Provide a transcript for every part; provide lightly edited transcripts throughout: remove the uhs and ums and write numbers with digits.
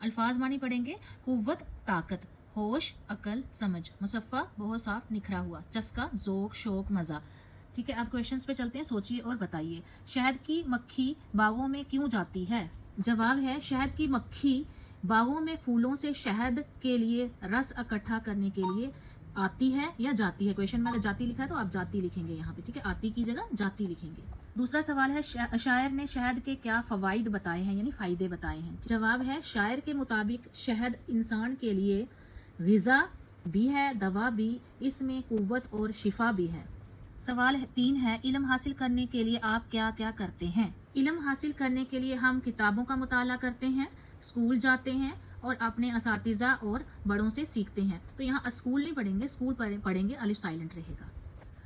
अल्फाज मानी पढ़ेंगे। कुव्वत ताकत, होश अकल समझ, मुसफ़ा बहुत साफ निखरा हुआ, चस्का ज़ोक शौक मज़ा। ठीक है, अब क्वेश्चंस पे चलते हैं, सोचिए और बताइए। शहद की मक्खी बागों में क्यों जाती है? जवाब है शहद की मक्खी बागों में फूलों से शहद के लिए रस इकट्ठा करने के लिए आती है या जाती है। क्वेश्चन में अगर जाती लिखा है तो आप जाती लिखेंगे यहाँ पे, ठीक है, आती की जगह जाती लिखेंगे। दूसरा सवाल है शायर ने शहद के क्या फवाइद बताए हैं, यानी फायदे बताए हैं। जवाब है शायर के मुताबिक शहद इंसान के लिए ग़िज़ा भी है, दवा भी, इसमें कुव्वत और शिफा भी है। सवाल 3 है, इल्म हासिल करने के लिए आप क्या क्या करते हैं? इल्म हासिल करने के लिए हम किताबों का मुताला करते हैं, स्कूल जाते हैं और अपने असातिज़ा और बड़ों से सीखते हैं। तो यहाँ स्कूल नहीं पढ़ेंगे, स्कूल पढ़ेंगे, अलिफ साइलेंट रहेगा।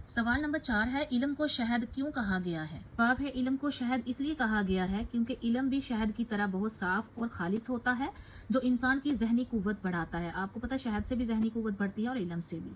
सवाल नंबर 4 है, इल्म को शहद क्यों कहा गया है? जवाब है इल्म को शहद इसलिए कहा गया है क्योंकि इल्म भी शहद की तरह बहुत साफ और खालिस होता है, जो इंसान की जहनी कुव्वत बढ़ाता है। आपको पता है शहद से भी जहनी कुव्वत बढ़ती है और इल्म से भी।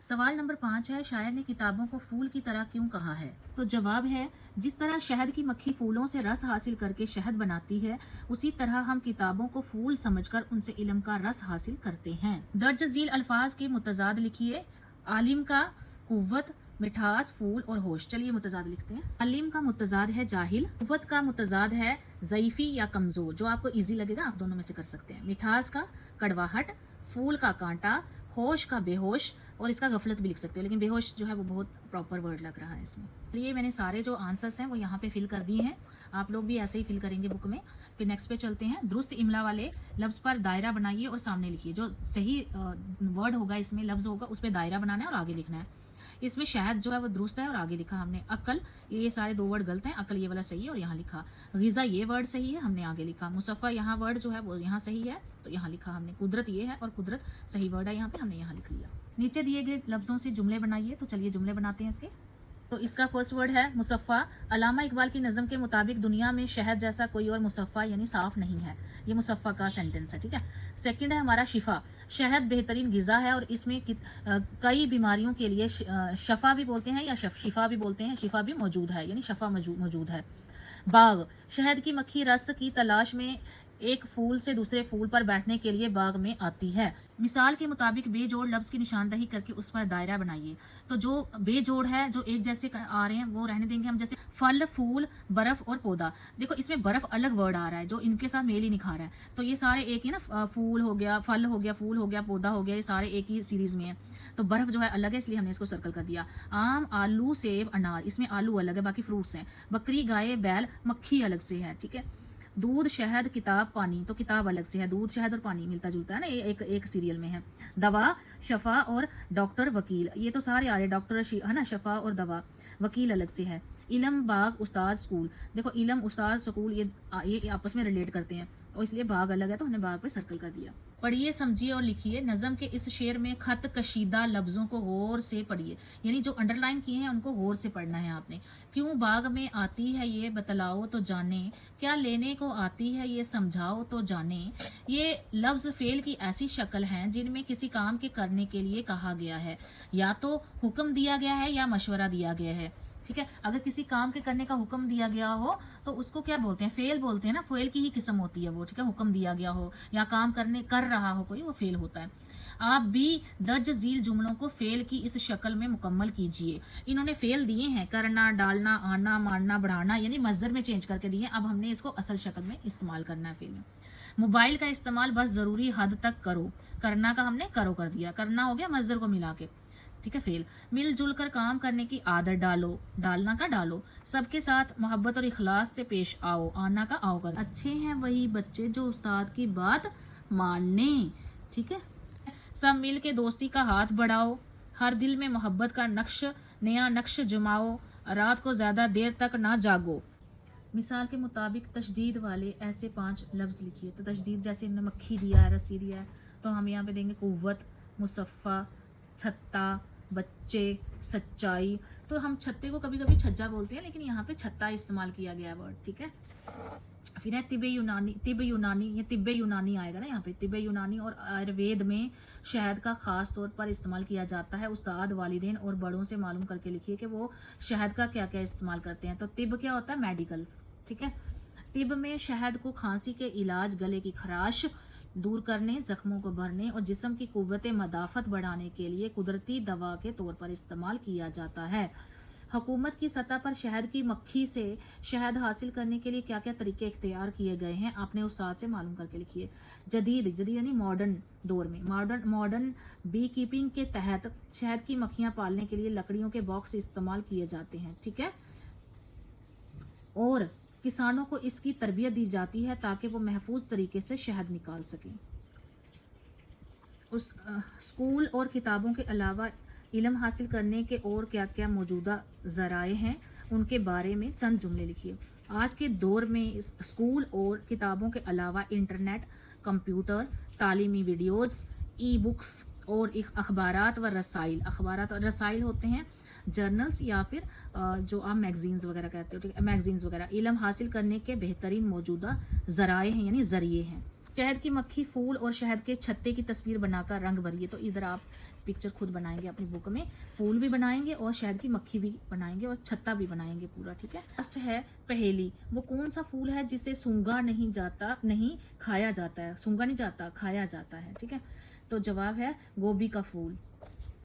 सवाल नंबर 5 है, शायर ने किताबों को फूल की तरह क्यों कहा है? तो जवाब है जिस तरह शहद की मक्खी फूलों से रस हासिल करके शहद बनाती है, उसी तरह हम किताबों को फूल समझकर उनसे इल्म का रस हासिल करते हैं। दर्ज झील अल्फाज के मुतजाद लिखिए। आलिम का कुव्वत, मिठास, फूल और होश। चलिए मुतजाद लिखते हैं। आलिम का मुतजाद है जाहिल, कुव्वत का मुतजाद है ज़ईफ़ी या कमजोर, जो आपको इजी लगेगा आप दोनों में से कर सकते हैं। मिठास का कड़वाहट, फूल का कांटा, होश का बेहोश, और इसका गफलत भी लिख सकते हो, लेकिन बेहोश जो है वो बहुत प्रॉपर वर्ड लग रहा है इसमें। ये मैंने सारे जो आंसर्स हैं वो यहाँ पे फिल कर दिए हैं, आप लोग भी ऐसे ही फिल करेंगे बुक में। फिर नेक्स्ट पे चलते हैं। दुरुस्त इमला वाले लफ्ज़ पर दायरा बनाइए और सामने लिखिए। जो सही वर्ड होगा इसमें, लफ्ज़ होगा, उस पर दायरा बनाना है और आगे लिखना है। इसमें शहद जो है वो दुरुस्त है और आगे लिखा हमने। अकल, ये सारे 2 वर्ड गलत हैं, अकल ये वाला सही है और यहाँ लिखा। ग़िज़ा ये वर्ड सही है, हमने आगे लिखा। मुसफ़ा यहाँ वर्ड जो है वो यहाँ सही है तो यहाँ लिखा हमने। कुदरत ये है और कुदरत सही वर्ड है यहाँ पे, हमने यहाँ लिख लिया। नीचे दिए गए लफ्ज़ों से जुमले बनाइए। तो चलिए जुमले बनाते हैं इसके। तो इसका फर्स्ट वर्ड है मुसफ़ा। अलामा इकबाल की नज़म के मुताबिक दुनिया में शहद जैसा कोई और मुसफ़ा यानी साफ नहीं है। ये मुसफ़ा का सेंटेंस है, ठीक है। सेकंड है हमारा शिफा। शहद बेहतरीन ग़िज़ा है और इसमें कई बीमारियों के लिए शफा भी बोलते हैं या शिफा भी बोलते हैं, शिफा भी मौजूद है, यानी शफा मौजूद है। बाग, शहद की मक्खी रस की तलाश में एक फूल से दूसरे फूल पर बैठने के लिए बाग में आती है। मिसाल के मुताबिक बेजोड़ लफ्ज़ की निशानदही करके उस पर दायरा बनाइए। तो जो बेजोड़ है, जो एक जैसे आ रहे हैं वो रहने देंगे हम, जैसे फल, फूल, बर्फ और पौधा। देखो इसमें बर्फ अलग वर्ड आ रहा है जो इनके साथ मेल ही नहीं खा रहा है, तो ये सारे एक ही ना, फूल हो गया, फल हो गया, फूल हो गया, पौधा हो गया, ये सारे एक ही सीरीज में है। तो बर्फ जो है अलग है, इसलिए हमने इसको सर्कल कर दिया। आम, आलू, सेब, अनार, इसमें आलू अलग है, बाकी फ्रूट्स हैं। बकरी, गाय, बैल, मक्खी अलग से है, ठीक है। दूध, शहद, किताब, पानी, तो किताब अलग से है, दूध, शहद और पानी मिलता जुलता है ना, ये एक सीरियल में है। दवा, शफा और डॉक्टर, वकील, ये तो सारे आ रहे, डॉक्टर है ना, शफा और दवा, वकील अलग से है। इलम, बाग, उस्ताद, स्कूल, देखो इलम, उस्ताद, स्कूल ये आपस में रिलेट करते हैं और इसलिए बाग अलग है तो हमने बाग पे सर्कल कर दिया। पढ़िए, समझिए और लिखिए। नज़म के इस शेर में खत कशीदा लफ्ज़ों को गौर से पढ़िए, यानी जो अंडरलाइन किए हैं उनको गौर से पढ़ना है आपने। क्यों बाग में आती है ये बतलाओ तो जाने, क्या लेने को आती है ये समझाओ तो जाने। ये लफ्ज़ फेल की ऐसी शक्ल हैं जिनमें किसी काम के करने के लिए कहा गया है, या तो हुक्म दिया गया है या मशवरा दिया गया है, ठीक है। अगर किसी काम के करने का हुक्म दिया गया हो तो उसको क्या बोलते हैं, फेल बोलते हैं ना, फेल की ही किस्म होती है वो, ठीक है। हुक्म दिया गया हो या काम कर रहा हो कोई, वो फेल होता है। आप भी दर्ज झील जुमलों को फेल की इस शक्ल में मुकम्मल कीजिए। इन्होंने फेल दिए हैं, करना, डालना, आना, मारना, बढ़ाना, यानी मजदर में चेंज करके दिए। अब हमने इसको असल शक्ल में इस्तेमाल करना है फेल में। मोबाइल का इस्तेमाल बस ज़रूरी हद तक करो, करना का हमने करो कर दिया, करना हो गया मजदर को मिला के, ठीक है। फेल, मिलजुल कर काम करने की आदत डालो, डालना का डालो, सबके साथ मोहब्बत और इखलास से पेश आओ, आना का आओ कर। अच्छे हैं वही बच्चे जो उस्ताद की बात मानने, ठीक है। सब मिल के दोस्ती का हाथ बढ़ाओ, हर दिल में मोहब्बत का नया नक्श जमाओ, रात को ज़्यादा देर तक ना जागो। मिसाल के मुताबिक तशदीद वाले ऐसे 5 लफ्ज़ लिखिए। तो तशदीद जैसे इन्होंने मक्खी दिया है, रस्सी दिया है, तो हम यहाँ पे देंगे कुव्वत, मुसफ़ा, छत्ता, बच्चे, सच्चाई। तो हम छत्ते को कभी कभी छज्जा बोलते हैं, लेकिन यहाँ पे छत्ता इस्तेमाल किया गया वर्ड, ठीक है। फिर है तिब्बे यूनानी, ये तिब्बे यूनानी आएगा ना यहाँ पे, तिब्बे यूनानी। और आयुर्वेद में शहद का खास तौर पर इस्तेमाल किया जाता है। उस्ताद, वालिदैन और बड़ों से मालूम करके लिखिए कि वो शहद का क्या क्या इस्तेमाल करते हैं। तो तिब क्या होता है, मेडिकल, ठीक है। तिब में शहद को खांसी के इलाज, गले की खराश दूर करने, जख्मों को भरने और जिस्म की कुव्वत मदाफत बढ़ाने के लिए कुदरती दवा के तौर पर इस्तेमाल किया जाता है। हुकूमत की सतह पर शहद की मक्खी से शहद हासिल करने के लिए क्या क्या तरीके इख्तियार किए गए हैं, आपने उस्ताद से मालूम करके लिखिए। जदीद यानी मॉडर्न दौर में, मॉडर्न बी कीपिंग के तहत शहद की मक्खियां पालने के लिए लकड़ियों के बॉक्स इस्तेमाल किए जाते हैं, ठीक है, और किसानों को इसकी तरबियत दी जाती है ताकि वो महफूज तरीके से शहद निकाल सकें। उस स्कूल और किताबों के अलावा इल्म हासिल करने के और क्या क्या मौजूदा ज़राए हैं, उनके बारे में चंद जुमले लिखिए। आज के दौर में इस स्कूल और किताबों के अलावा इंटरनेट, कंप्यूटर, तालीमी वीडियोस, ई बुक्स और अखबारात व रसाइल, अखबारात और रसाइल होते हैं जर्नल्स या फिर जो आप मैगजीन्स वगैरह कहते हो, ठीक है, मैगजीन्स वगैरह, इल्म हासिल करने के बेहतरीन मौजूदा ज़राए हैं यानी ज़रिए हैं। शहद की मक्खी, फूल और शहद के छत्ते की तस्वीर बनाकर रंग भरिए। तो इधर आप पिक्चर खुद बनाएंगे अपनी बुक में, फूल भी बनाएंगे और शहद की मक्खी भी बनाएंगे और छत्ता भी बनाएंगे पूरा, ठीक है। फर्स्ट है पहेली, वो कौन सा फूल है जिसे सूंघा नहीं जाता, नहीं खाया जाता है, सूंघा नहीं जाता, खाया जाता है, ठीक है। तो जवाब है गोभी का फूल।